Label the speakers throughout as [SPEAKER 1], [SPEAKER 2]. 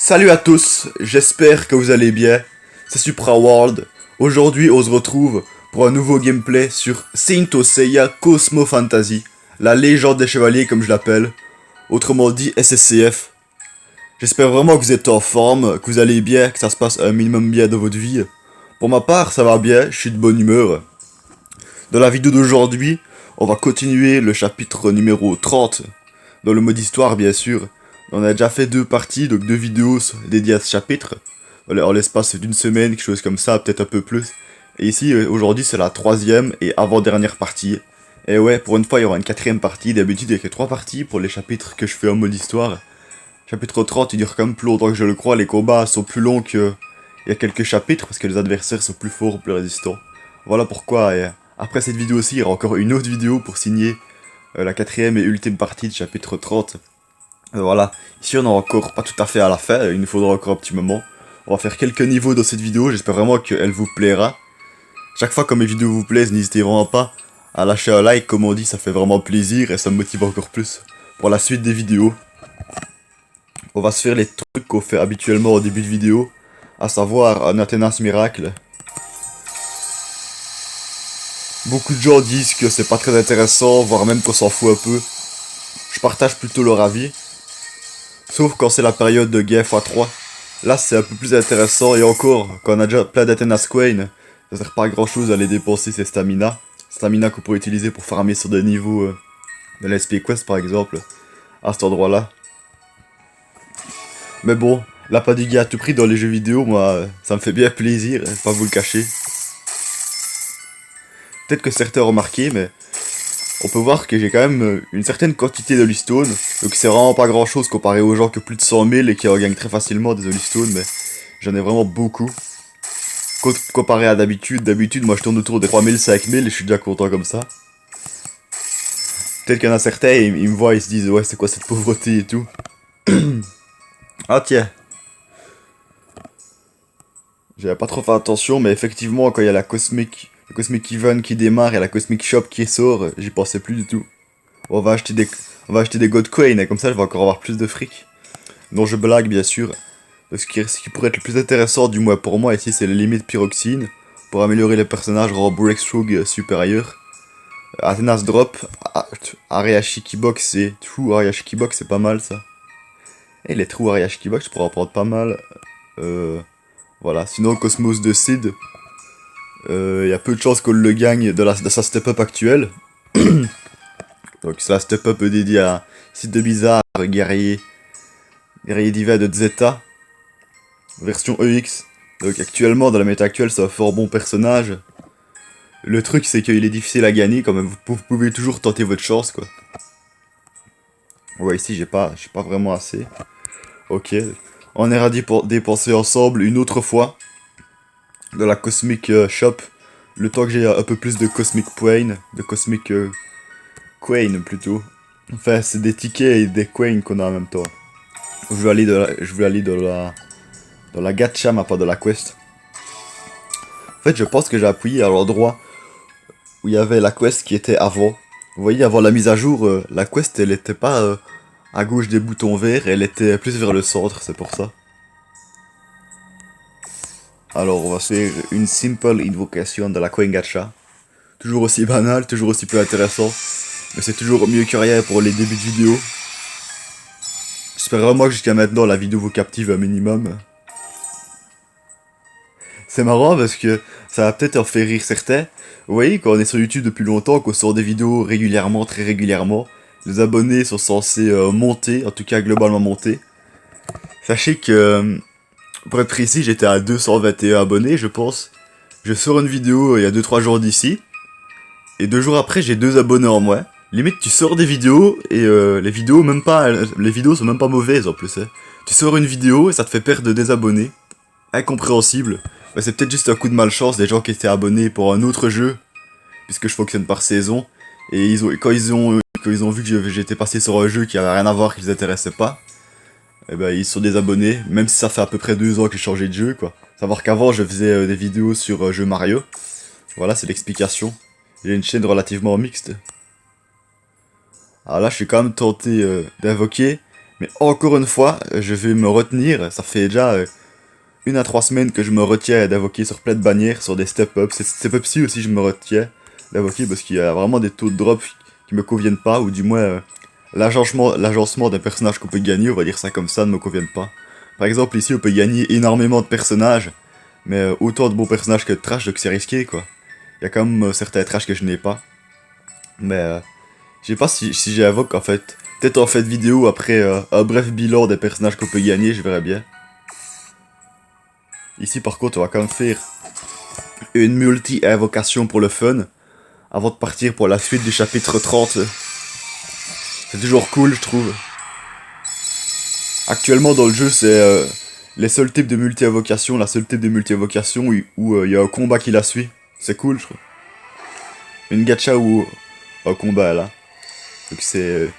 [SPEAKER 1] Salut à tous, j'espère que vous allez bien, c'est Supra World. Aujourd'hui on se retrouve pour un nouveau gameplay sur Saint Seiya Cosmo Fantasy, la légende des chevaliers comme je l'appelle, autrement dit SSCF. J'espère vraiment que vous êtes en forme, que vous allez bien, que ça se passe un minimum bien dans votre vie. Pour ma part ça va bien, je suis de bonne humeur. Dans la vidéo d'aujourd'hui, on va continuer le chapitre numéro 30, dans le mode histoire bien sûr. On a déjà fait deux parties, donc deux vidéos dédiées à ce chapitre. En l'espace d'une semaine, quelque chose comme ça, peut-être un peu plus. Et ici, aujourd'hui, c'est la troisième et avant-dernière partie. Et ouais, pour une fois, il y aura une quatrième partie. D'habitude, il n'y a que trois parties pour les chapitres que je fais en mode histoire. Chapitre 30, il dure quand même plus longtemps que je le crois. Les combats sont plus longs que... Il y a quelques chapitres, parce que les adversaires sont plus forts, plus résistants. Voilà pourquoi, après cette vidéo aussi, il y aura encore une autre vidéo pour signer la quatrième et ultime partie de chapitre 30. Voilà, ici on est encore pas tout à fait à la fin, il nous faudra encore un petit moment. On va faire quelques niveaux dans cette vidéo, j'espère vraiment qu'elle vous plaira. Chaque fois que mes vidéos vous plaisent, n'hésitez vraiment pas à lâcher un like, comme on dit, ça fait vraiment plaisir et ça me motive encore plus pour la suite des vidéos. On va se faire les trucs qu'on fait habituellement au début de vidéo, à savoir un Athénas miracle. Beaucoup de gens disent que c'est pas très intéressant, voire même qu'on s'en fout un peu. Je partage plutôt leur avis. Sauf quand c'est la période de guerre x3. Là c'est un peu plus intéressant et encore, quand on a déjà plein d'Athenas Queen, ça sert pas à grand chose d'aller dépenser ses stamina. Stamina qu'on pourrait utiliser pour farmer sur des niveaux de l'SP Quest par exemple, à cet endroit là. Mais bon, la padigue à tout prix dans les jeux vidéo, moi ça me fait bien plaisir, pas vous le cacher. Peut-être que certains ont remarqué, mais on peut voir que j'ai quand même une certaine quantité de Holystone, donc c'est vraiment pas grand chose comparé aux gens qui ont plus de 100 000 et qui regagnent très facilement des Holystone, mais j'en ai vraiment beaucoup. Comparé à d'habitude moi je tourne autour des 3000, 5000 et je suis déjà content comme ça. Peut-être qu'il y en a certains, ils me voient, ils se disent ouais c'est quoi cette pauvreté et tout. Ah tiens. J'avais pas trop fait attention, mais effectivement quand il y a le Cosmic Event qui démarre et la Cosmic Shop qui sort, j'y pensais plus du tout. On va acheter des God Coin, et comme ça je vais encore avoir plus de fric. Non, je blague bien sûr. Ce qui pourrait être le plus intéressant, du moins pour moi ici, c'est les limites pyroxine. Pour améliorer les personnages, rendre Breakthrough supérieur. Athenas Drop, Ariashiki Box et True Ariashiki Box, c'est pas mal ça. Et les True Ariashiki Box, je pourrais en prendre pas mal. Voilà, sinon Cosmos de Sid. Il y a peu de chances qu'on le gagne de sa step-up actuelle. Donc c'est la step-up dédiée à Site de Bizarre, guerrier divin de Zeta, version EX. Donc actuellement, dans la méta actuelle, c'est un fort bon personnage. Le truc c'est qu'il est difficile à gagner, quand même, vous pouvez toujours tenter votre chance quoi. Ouais, ici j'ai pas vraiment assez. Ok, on ira dépenser ensemble une autre fois de la Cosmic Shop. Le temps que j'ai un peu plus de Cosmic Coin, de Cosmic Coin plutôt. Enfin, c'est des tickets et des coins qu'on a en même temps. Je veux aller dans la gacha, mais pas de la quest. En fait, je pense que j'ai appuyé à l'endroit où il y avait la quest qui était avant. Vous voyez, avant la mise à jour, la quest, elle était pas à gauche des boutons verts, elle était plus vers le centre, c'est pour ça. Alors, on va faire une simple invocation de la coin gacha. Toujours aussi banal, toujours aussi peu intéressant. Mais c'est toujours mieux que rien pour les débuts de vidéo. J'espère vraiment que jusqu'à maintenant la vidéo vous captive un minimum. C'est marrant parce que ça va peut-être en faire rire certains. Vous voyez, quand on est sur YouTube depuis longtemps, qu'on sort des vidéos régulièrement, très régulièrement, les abonnés sont censés monter, en tout cas globalement monter. Sachez que, pour être précis, j'étais à 221 abonnés, je pense. Je sors une vidéo il y a 2-3 jours d'ici. Et 2 jours après, j'ai 2 abonnés en moins. Limite, tu sors des vidéos et les vidéos sont même pas mauvaises en plus. Hein. Tu sors une vidéo et ça te fait perdre des abonnés. Incompréhensible. Bah, c'est peut-être juste un coup de malchance des gens qui étaient abonnés pour un autre jeu, puisque je fonctionne par saison. Et quand ils ont vu que j'étais passé sur un jeu qui avait rien à voir, qui les intéressait pas, et ben ils sont désabonnés, même si ça fait à peu près 2 ans que j'ai changé de jeu quoi. Savoir qu'avant je faisais des vidéos sur jeu Mario. Voilà, c'est l'explication. J'ai une chaîne relativement mixte. Alors là, je suis quand même tenté d'invoquer, Mais encore une fois, je vais me retenir. Ça fait déjà 1 à 3 semaines que je me retiens d'invoquer sur plein de bannières, sur des step-ups. Ces step-ups-ci aussi, je me retiens d'invoquer parce qu'il y a vraiment des taux de drop qui me conviennent pas, ou du moins l'agencement des personnages qu'on peut gagner, on va dire ça comme ça, ne me conviennent pas. Par exemple, ici, on peut gagner énormément de personnages, mais autant de bons personnages que de trash, donc c'est risqué, quoi. Il y a quand même certains trash que je n'ai pas. Mais je sais pas si j'invoque, en fait. Peut-être en fait vidéo après un bref bilan des personnages qu'on peut gagner, je verrai bien. Ici, par contre, on va quand même faire une multi-invocation pour le fun, avant de partir pour la suite du chapitre 30. C'est toujours cool, je trouve. Actuellement, dans le jeu, c'est les seuls types de multi-invocation, la seule type de multi-invocation où il y a un combat qui la suit. C'est cool, je trouve. Une gacha ou un combat, là. Donc c'est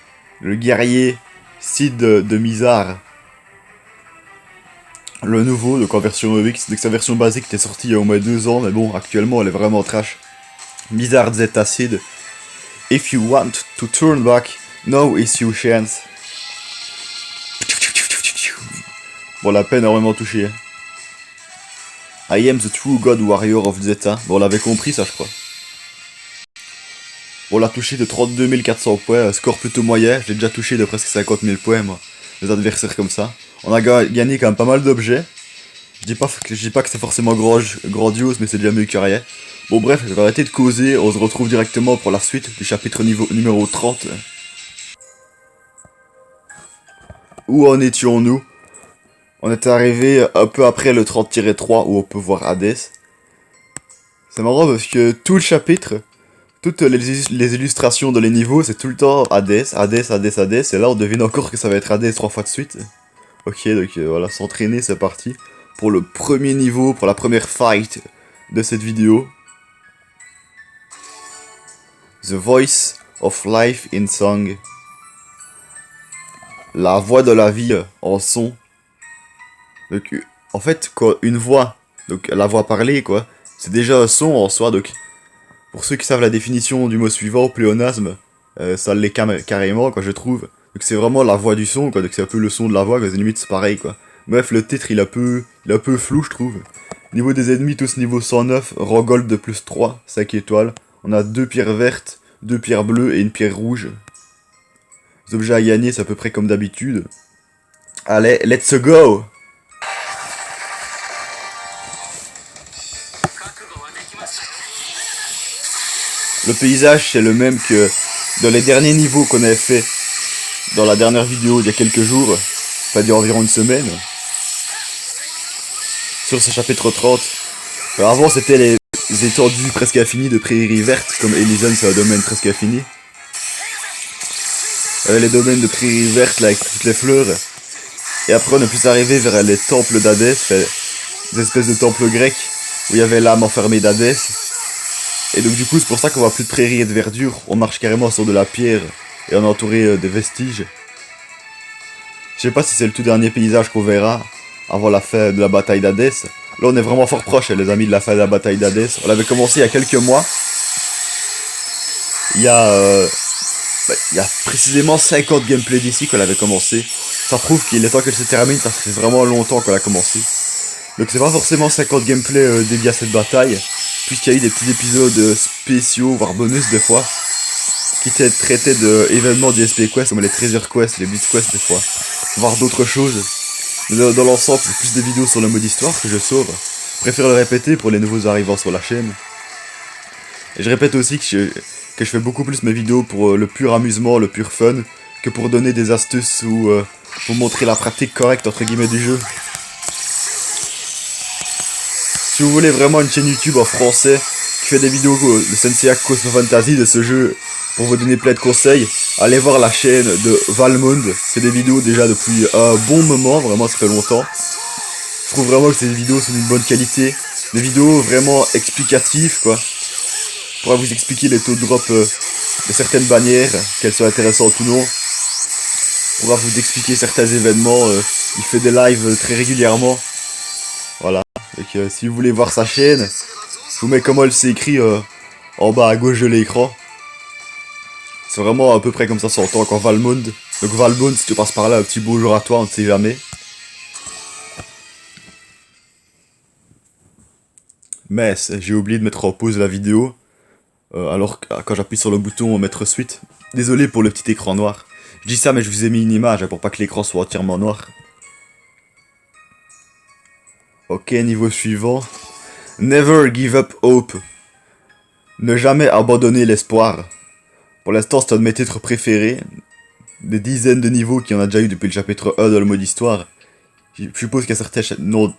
[SPEAKER 1] le guerrier Cid de Mizar. Le nouveau, donc en version EX, donc sa version basique était sortie il y a au moins 2 ans, mais bon, actuellement elle est vraiment trash. Mizar Zeta Cid. If you want to turn back, now is your chance. Bon, la peine énormément touché. I am the true god warrior of Zeta. Bon, on l'avait compris ça, je crois. On l'a touché de 32 400 points, score plutôt moyen. J'ai déjà touché de presque 50 000 points, moi. Les adversaires comme ça. On a gagné quand même pas mal d'objets. Je dis pas que c'est forcément grandiose, mais c'est déjà mieux que rien. Bon bref, je vais arrêter de causer, on se retrouve directement pour la suite du chapitre numéro 30. Où en étions-nous? On était arrivé un peu après le 30-3 où on peut voir Hades. C'est marrant parce que tout le chapitre, toutes les illustrations de les niveaux, c'est tout le temps Hades, Hades, Hades, Hades. Et là on devine encore que ça va être Hades 3 fois de suite. Ok, donc voilà, s'entraîner, c'est parti. Pour le premier niveau, pour la première fight de cette vidéo. The Voice of Life in Song. La voix de la vie en son. Donc, en fait, quoi, une voix, donc la voix parlée, quoi, c'est déjà un son en soi, donc, pour ceux qui savent la définition du mot suivant, pléonasme, ça l'est carrément, quoi, je trouve. Donc c'est vraiment la voix du son, quoi, donc c'est un peu le son de la voix, quoi, limite c'est pareil, quoi. Bref, le titre, il est un peu flou, je trouve. Niveau des ennemis, tous niveau 109, Rogold de plus 3, 5 étoiles. On a 2 pierres vertes, 2 pierres bleues et une pierre rouge. Les objets à gagner, c'est à peu près comme d'habitude. Allez, let's go! Le paysage, c'est le même que dans les derniers niveaux qu'on avait fait dans la dernière vidéo il y a quelques jours, c'est-à-dire environ une semaine, sur ce chapitre 30. Alors avant, c'était les étendues presque infinies de prairies vertes, comme Elysium, c'est un domaine presque infini. Les domaines de prairies vertes, là, avec toutes les fleurs. Et après, on est plus arrivé vers les temples d'Hadès, des espèces de temples grecs, où il y avait l'âme enfermée d'Hadès. Et donc du coup, c'est pour ça qu'on voit plus de prairies et de verdure. On marche carrément sur de la pierre, et on est entouré des vestiges. Je sais pas si c'est le tout dernier paysage qu'on verra avant la fin de la bataille d'Hadès. Là, on est vraiment fort proche, les amis, de la fin de la bataille d'Hadès. On l'avait commencé il y a quelques mois. Il y a précisément 50 gameplays d'ici qu'on l'avait commencé. Ça prouve qu'il est temps qu'elle se termine, ça fait vraiment longtemps qu'on l'a commencé. Donc c'est pas forcément 50 gameplays dédiés à cette bataille, puisqu'il y a eu des petits épisodes spéciaux, voire bonus des fois, qui traitaient d'événements du SP Quest, comme les Treasure Quest, les Blitz Quest des fois, voire d'autres choses. Mais dans l'ensemble, c'est plus des vidéos sur le mode histoire que je sauve. Je préfère le répéter pour les nouveaux arrivants sur la chaîne. Et je répète aussi que je fais beaucoup plus mes vidéos pour le pur amusement, le pur fun, que pour donner des astuces ou pour montrer la pratique correcte entre guillemets du jeu. Si vous voulez vraiment une chaîne YouTube en français qui fait des vidéos de Senseiya Cosmo Fantasy de ce jeu pour vous donner plein de conseils, allez voir la chaîne de Valmond. C'est des vidéos déjà depuis un bon moment, vraiment ça fait longtemps. Je trouve vraiment que ces vidéos sont d'une bonne qualité, des vidéos vraiment explicatives quoi. Pour vous expliquer les taux de drop de certaines bannières, qu'elles soient intéressantes ou non. On va vous expliquer certains événements, il fait des lives très régulièrement. Voilà, donc si vous voulez voir sa chaîne, je vous mets comment elle s'écrit en bas à gauche de l'écran. C'est vraiment à peu près comme ça s'entend quand Valmond. Donc Valbone, si tu passes par là, un petit bonjour à toi, on ne sait jamais. Mais j'ai oublié de mettre en pause la vidéo. Alors quand j'appuie sur le bouton mettre suite. Désolé pour le petit écran noir. Je dis ça mais je vous ai mis une image pour pas que l'écran soit entièrement noir. Ok, niveau suivant. Never give up hope. Ne jamais abandonner l'espoir. Pour l'instant c'est un de mes titres préférés. Des dizaines de niveaux qu'il y en a déjà eu depuis le chapitre 1 dans le mode histoire. Je suppose qu'il y a certains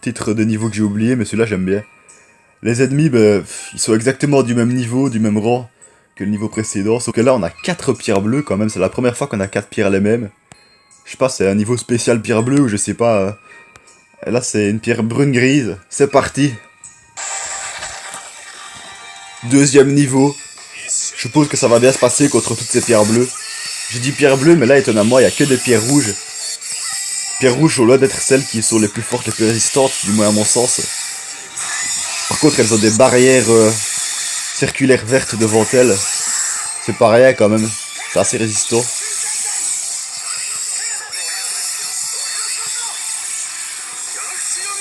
[SPEAKER 1] titres de niveau que j'ai oubliés, mais celui-là j'aime bien. Les ennemis, bah, ils sont exactement du même niveau, du même rang que le niveau précédent. Sauf que là, on a 4 pierres bleues quand même. C'est la première fois qu'on a 4 pierres les mêmes. Je sais pas, c'est un niveau spécial pierre bleue ou je sais pas. Et là, c'est une pierre brune grise. C'est parti. Deuxième niveau. Je suppose que ça va bien se passer contre toutes ces pierres bleues. J'ai dit pierre bleue, mais là, étonnamment, il y a que des pierres rouges. Pierres rouges, au lieu d'être celles qui sont les plus fortes, les plus résistantes, du moins à mon sens. Par contre, elles ont des barrières circulaires vertes devant elles. C'est pas rien quand même. C'est assez résistant.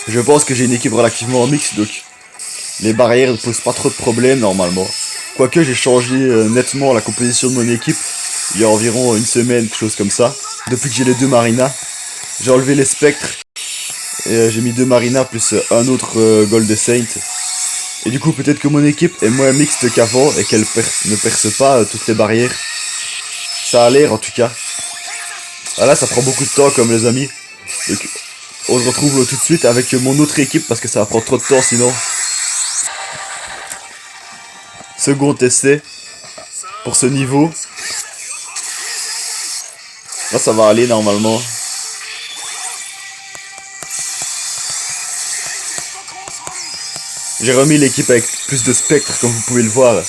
[SPEAKER 1] Je pense que j'ai une équipe relativement mixte, donc les barrières ne posent pas trop de problèmes normalement. Quoique j'ai changé nettement la composition de mon équipe il y a environ une semaine, quelque chose comme ça. Depuis que j'ai les 2 Marinas, j'ai enlevé les spectres et j'ai mis 2 Marinas plus un autre Gold Saint. Et du coup peut-être que mon équipe est moins mixte qu'avant et qu'elle ne perce pas toutes les barrières. Ça a l'air en tout cas. Ah là ça prend beaucoup de temps comme les amis. Donc on se retrouve tout de suite avec mon autre équipe parce que ça va prendre trop de temps sinon. Second essai pour ce niveau. Là ça va aller normalement. J'ai remis l'équipe avec plus de spectres comme vous pouvez le voir.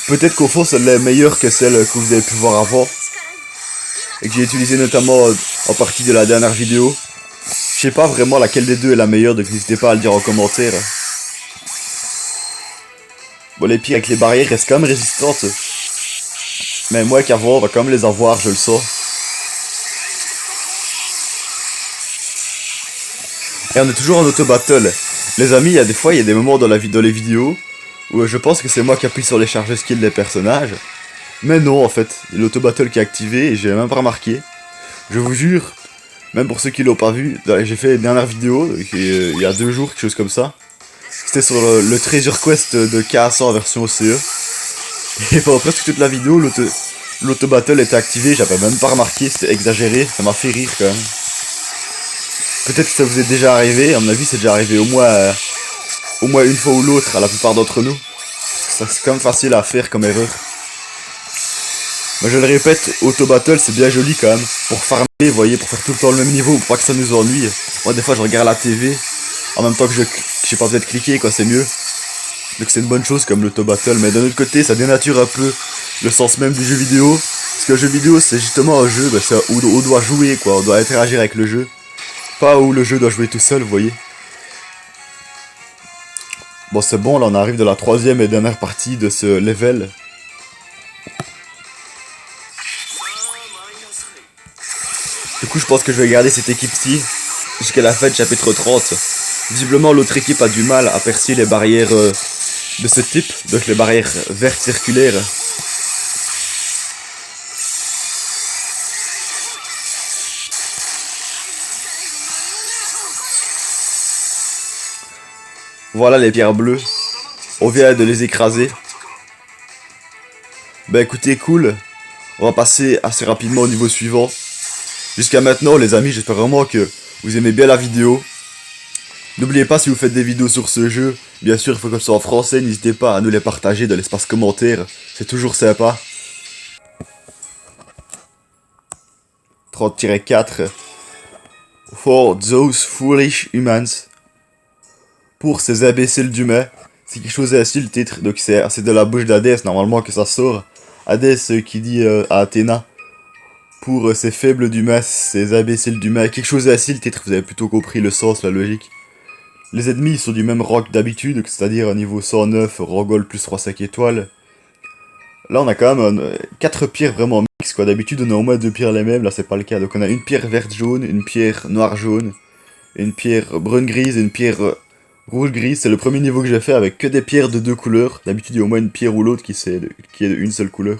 [SPEAKER 1] Peut-être qu'au fond celle-là est meilleure que celle que vous avez pu voir avant. Et que j'ai utilisé notamment en partie de la dernière vidéo. Je sais pas vraiment laquelle des deux est la meilleure, donc n'hésitez pas à le dire en commentaire. Bon, les pierres avec les barrières restent quand même résistantes. Mais moins qu'avant, on va quand même les avoir, je le sens. Et on est toujours en auto-battle. Les amis, il y a des moments dans les vidéos où je pense que c'est moi qui appuie sur les charges skills des personnages. Mais non, en fait, il y a l'auto-battle qui est activé et j'ai même pas remarqué. Je vous jure, même pour ceux qui l'ont pas vu, j'ai fait une dernière vidéo, il y a 2 jours, quelque chose comme ça. C'était sur le Treasure Quest de K100 version OCE. Et pendant presque toute la vidéo, l'auto-battle était activé, j'avais même pas remarqué, c'était exagéré, ça m'a fait rire quand même. Peut-être que ça vous est déjà arrivé, à mon avis c'est déjà arrivé au moins une fois ou l'autre à la plupart d'entre nous. C'est quand même facile à faire comme erreur. Mais je le répète, auto-battle c'est bien joli quand même, pour farmer, vous voyez, pour faire tout le temps le même niveau, pour pas que ça nous ennuie. Moi des fois je regarde la TV, en même temps que je sais pas peut-être cliquer quoi, c'est mieux. Donc c'est une bonne chose comme l'auto-battle, mais d'un autre côté ça dénature un peu le sens même du jeu vidéo. Parce que le jeu vidéo c'est justement un jeu où on doit jouer quoi, on doit interagir avec le jeu. Pas où le jeu doit jouer tout seul, vous voyez. Bon c'est bon, là on arrive de la 3e et dernière partie de ce level. Du coup je pense que je vais garder cette équipe-ci jusqu'à la fin de chapitre 30. Visiblement l'autre équipe a du mal à percer les barrières de ce type, donc les barrières vertes circulaires. Voilà les pierres bleues. On vient de les écraser. Bah écoutez, cool. On va passer assez rapidement au niveau suivant. Jusqu'à maintenant les amis, j'espère vraiment que vous aimez bien la vidéo. N'oubliez pas si vous faites des vidéos sur ce jeu, bien sûr il faut que ce soit en français, n'hésitez pas à nous les partager dans l'espace commentaire. C'est toujours sympa. 30-4. For those foolish humans. Pour ces imbéciles d'humains. C'est quelque chose ainsi le titre, donc c'est de la bouche d'Hadès normalement que ça sort. Hadès qui dit à Athéna. Pour ces faibles d'humains, ces imbéciles d'humains. Quelque chose ainsi le titre, vous avez plutôt compris le sens, la logique. Les ennemis sont du même rang que d'habitude, c'est-à-dire un niveau 109, Rogol plus 3-5 étoiles. là on a quand même 4 pierres vraiment mixtes quoi. D'habitude on a au moins 2 pierres les mêmes, là c'est pas le cas. Donc on a une pierre verte jaune, une pierre noire jaune, une pierre brune grise et une pierre rouge grise. C'est le premier niveau que j'ai fait avec que des pierres de 2 couleurs. D'habitude il y a au moins une pierre ou l'autre qui est d'une seule couleur.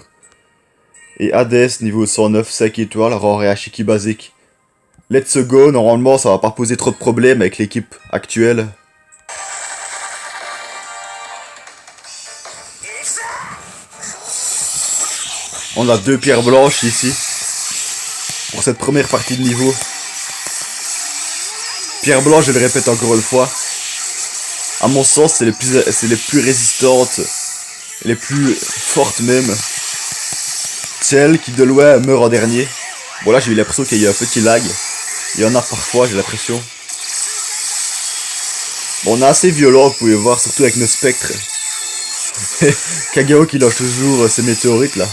[SPEAKER 1] Et Hades niveau 109, 5 étoiles, rare et Ashiki basique. Let's go, normalement ça va pas poser trop de problèmes avec l'équipe actuelle. On a 2 pierres blanches ici. Pour cette première partie de niveau. Pierre blanche, je le répète encore une fois. À mon sens, c'est les plus résistantes. Les plus fortes même. Celle qui de loin meurt en dernier. Bon là j'ai eu l'impression qu'il y a eu un petit lag. Il y en a parfois, j'ai l'impression. Bon, on est assez violent, vous pouvez voir, surtout avec nos spectres. Kagao qui lâche toujours ses météorites là.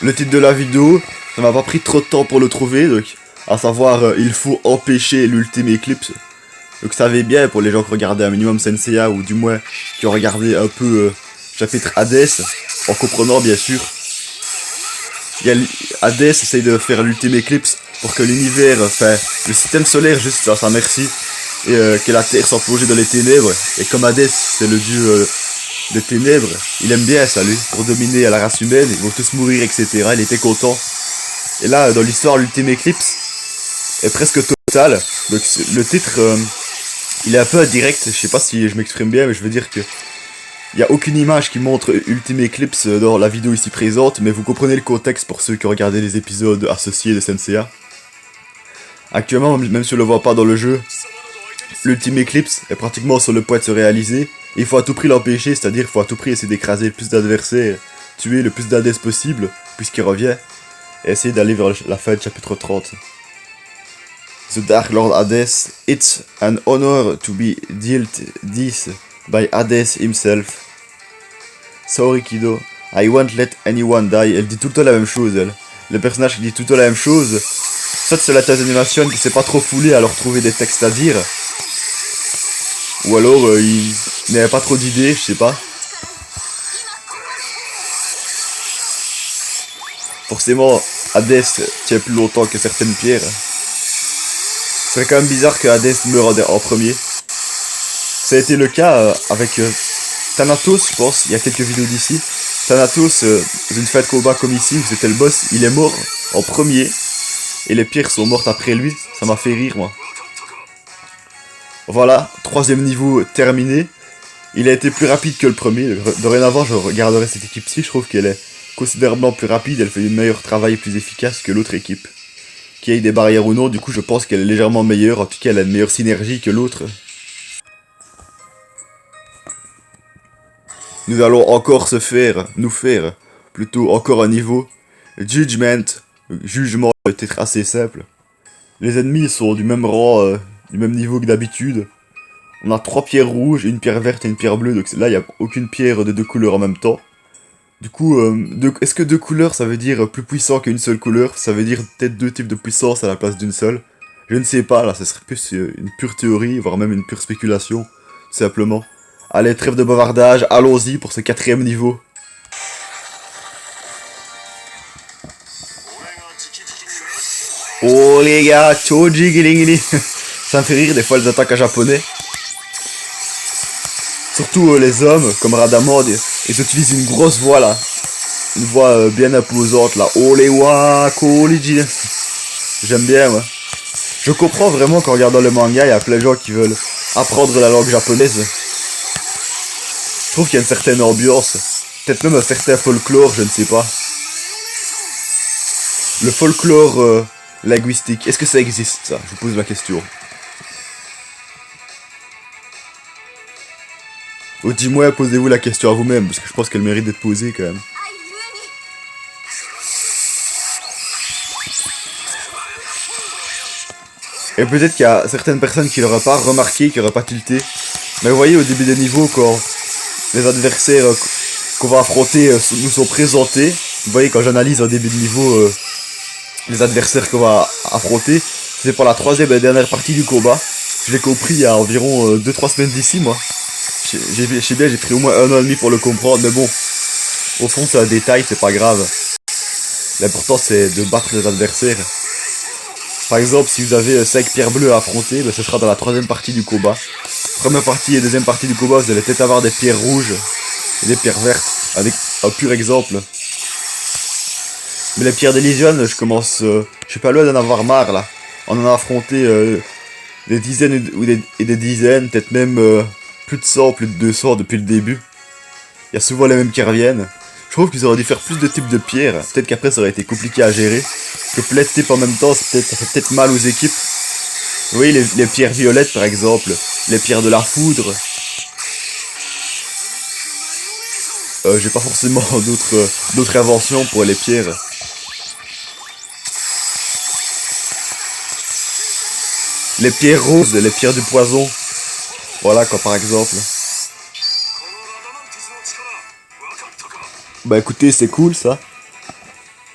[SPEAKER 1] Le titre de la vidéo, ça m'a pas pris trop de temps pour le trouver, donc à savoir il faut empêcher l'ultime éclipse. Donc ça savez bien pour les gens qui regardaient un minimum Senseiya ou du moins qui ont regardé un peu chapitre Hades, en comprenant bien sûr. Hades essaye de faire l'ultime éclipse pour que l'univers, enfin le système solaire juste à sa merci, et que la Terre soit plongée dans les ténèbres. Et comme Hades c'est le dieu des ténèbres, il aime bien ça lui, pour dominer la race humaine, ils vont tous mourir etc. Il était content. Et là dans l'histoire l'ultime éclipse est presque totale, donc le titre... il est un peu indirect, je sais pas si je m'exprime bien, mais je veux dire que il n'y a aucune image qui montre Ultime Eclipse dans la vidéo ici présente, mais vous comprenez le contexte pour ceux qui ont regardé les épisodes associés de Senseiya. Actuellement, même si on le voit pas dans le jeu, l'Ultime Eclipse est pratiquement sur le point de se réaliser, et il faut à tout prix l'empêcher, c'est-à-dire qu'il faut à tout prix essayer d'écraser le plus d'adversaires, tuer le plus d'Hadès possible, puisqu'il revient, et essayer d'aller vers la fin du chapitre 30. The Dark Lord Hades, it's an honor to be dealt this by Hades himself. Sorry Kido, I won't let anyone die. Elle dit tout le temps la même chose, elle. Le personnage qui dit tout le temps la même chose. Soit c'est la thèse d'animation qui s'est pas trop foulée à leur trouver des textes à dire. Ou alors il n'avait pas trop d'idées, je sais pas. Forcément, Hades tient plus longtemps que certaines pierres. Ce serait quand même bizarre que Hades meure en premier. Ça a été le cas avec Thanatos, je pense, il y a quelques vidéos d'ici. Thanatos, dans une fin de combat comme ici, où c'était le boss, il est mort en premier. Et les pierres sont mortes après lui, ça m'a fait rire moi. Voilà, 3ème niveau terminé. Il a été plus rapide que le premier, dorénavant je regarderai cette équipe-ci, je trouve qu'elle est considérablement plus rapide, elle fait un meilleur travail et plus efficace que l'autre équipe. Qu'il y ait des barrières ou non, du coup je pense qu'elle est légèrement meilleure, en tout cas elle a une meilleure synergie que l'autre. Nous allons encore nous faire, plutôt encore un niveau. Judgment, jugement peut-être assez simple. Les ennemis sont du même rang, du même niveau que d'habitude. On a 3 pierres rouges, une pierre verte et une pierre bleue, donc là il n'y a aucune pierre de 2 couleurs en même temps. Du coup, est-ce que 2 couleurs ça veut dire plus puissant qu'une seule couleur? Ça veut dire peut-être 2 types de puissance à la place d'une seule? Je ne sais pas, là ça serait plus une pure théorie, voire même une pure spéculation, tout simplement. Allez, trêve de bavardage, allons-y pour ce 4ème niveau. Oh les gars, choji gilingili. Ça me fait rire des fois les attaques à japonais. Surtout les hommes, comme Radamord, ils utilisent une grosse voix là. Une voix bien imposante là. Olewa Koliji. J'aime bien moi. Je comprends vraiment qu'en regardant le manga, il y a plein de gens qui veulent apprendre la langue japonaise. Je trouve qu'il y a une certaine ambiance. Peut-être même un certain folklore, je ne sais pas. Le folklore linguistique, est-ce que ça existe ça? Je vous pose la question. Ou dis-moi, posez-vous la question à vous-même, parce que je pense qu'elle mérite d'être posée quand même. Et peut-être qu'il y a certaines personnes qui l'auraient pas remarqué, qui n'auraient pas tilté. Mais vous voyez au début des niveaux, quand les adversaires qu'on va affronter nous sont présentés, vous voyez quand j'analyse au début de niveau les adversaires qu'on va affronter, C'est pour la troisième et dernière partie du combat. Je l'ai compris il y a environ 2-3 semaines d'ici, moi. Je sais bien, j'ai pris au moins 1 an et demi pour le comprendre, mais bon. Au fond, c'est un détail, c'est pas grave. L'important, c'est de battre les adversaires. Par exemple, si vous avez 5 pierres bleues à affronter, ben, ce sera dans la troisième partie du combat. Première partie et deuxième partie du combat, vous allez peut-être avoir des pierres rouges et des pierres vertes, avec un pur exemple. Mais les pierres d'Elysion, je suis pas loin d'en avoir marre, là. On en a affronté des dizaines et des dizaines, peut-être même plus de 100, plus de 200 depuis le début. Il y a souvent les mêmes qui reviennent. Je trouve qu'ils auraient dû faire plus de types de pierres. Peut-être qu'après ça aurait été compliqué à gérer. Que plein de types en même temps, ça fait peut-être mal aux équipes. Vous voyez les pierres violettes par exemple, les pierres de la foudre. J'ai pas forcément d'autres inventions pour les pierres. Les pierres roses, les pierres du poison. Voilà quoi par exemple. Bah écoutez, c'est cool ça.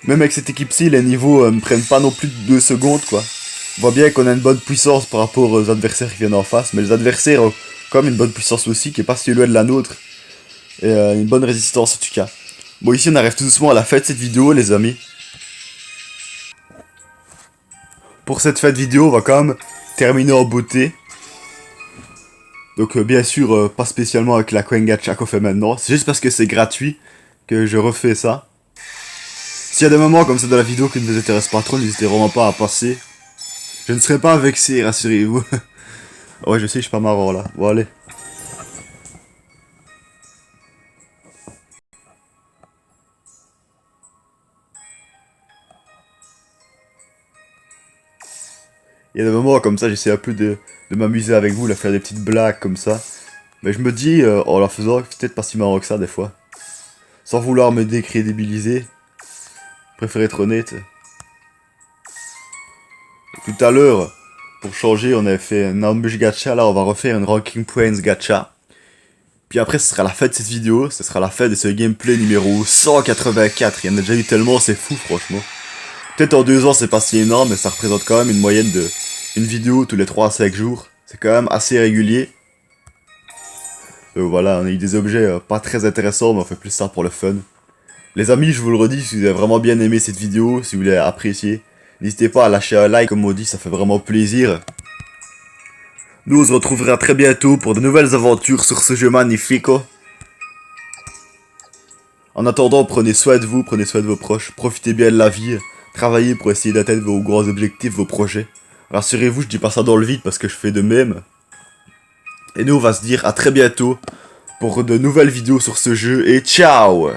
[SPEAKER 1] Même avec cette équipe-ci, les niveaux ne prennent pas non plus de 2 secondes quoi. On voit bien qu'on a une bonne puissance par rapport aux adversaires qui viennent en face, mais les adversaires ont comme une bonne puissance aussi qui est pas si loin de la nôtre. Et une bonne résistance en tout cas. Bon ici on arrive tout doucement à la fin de cette vidéo les amis. Pour cette fin de vidéo on va quand même terminer en beauté. Donc bien sûr pas spécialement avec la coin gacha qu'on fait maintenant, c'est juste parce que c'est gratuit que je refais ça. S'il y a des moments comme ça dans la vidéo qui ne vous intéressent pas trop, n'hésitez vraiment pas à passer. Je ne serai pas vexé, rassurez-vous. Ouais je sais, je suis pas marrant là, bon allez. Il y a des moments comme ça, j'essaie un peu de m'amuser avec vous, de faire des petites blagues comme ça. Mais je me dis, en la faisant, peut-être pas si marrant que ça des fois. Sans vouloir me décrédibiliser, je préfère être honnête. Tout à l'heure, pour changer, on avait fait un ambush gacha, là on va refaire une ranking points gacha. Puis après, ce sera la fin de cette vidéo, ce sera la fin de ce gameplay numéro 184. Il y en a déjà eu tellement, c'est fou franchement. Peut-être en 2 ans c'est pas si énorme, mais ça représente quand même une moyenne de une vidéo tous les 3 à 5 jours. C'est quand même assez régulier. Voilà, on a eu des objets pas très intéressants, mais on fait plus ça pour le fun. Les amis, je vous le redis, si vous avez vraiment bien aimé cette vidéo, si vous l'avez apprécié, n'hésitez pas à lâcher un like, comme on dit, ça fait vraiment plaisir. Nous, on se retrouvera très bientôt pour de nouvelles aventures sur ce jeu magnifique. En attendant, prenez soin de vous, prenez soin de vos proches, profitez bien de la vie, travaillez pour essayer d'atteindre vos grands objectifs, vos projets. Rassurez-vous, je dis pas ça dans le vide parce que je fais de même. Et nous, on va se dire à très bientôt pour de nouvelles vidéos sur ce jeu et ciao!